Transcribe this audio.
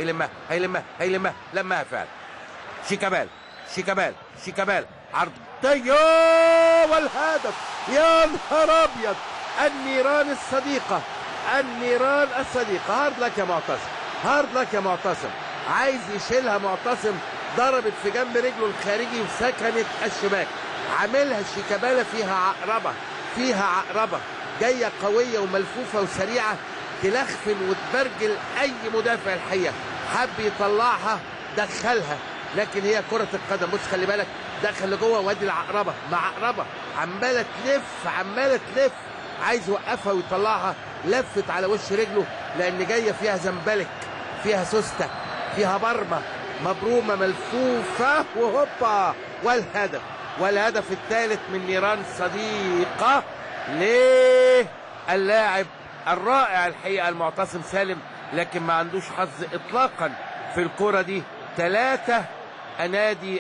هيلمها لمها فعلا. شيكابالا عرضية والهدف. يا نهار ابيض، النيران الصديقة. هارد لك يا معتصم، عايز يشيلها معتصم، ضربت في جنب رجله الخارجي وسكنت الشباك. عاملها شيكابالا فيها عقربة جاية قوية وملفوفة وسريعة، تلخفن وتبرجل اي مدافع. الحقيقة حب يطلعها دخلها، لكن هي كرة القدم. بص خلي بالك، دخل لجوه وادي العقربة مع عقربة عمالة تلف، عايز يوقفها ويطلعها. لفت على وش رجله لان جاية فيها زمبلك، فيها سوسته، فيها برمة مبرومة ملفوفة، وهوبا والهدف الثالث من نيران صديقة للاعب الرائع الحقيقة المعتصم سالم، لكن ما عندوش حظ اطلاقا في الكرة دي. 3 أنادي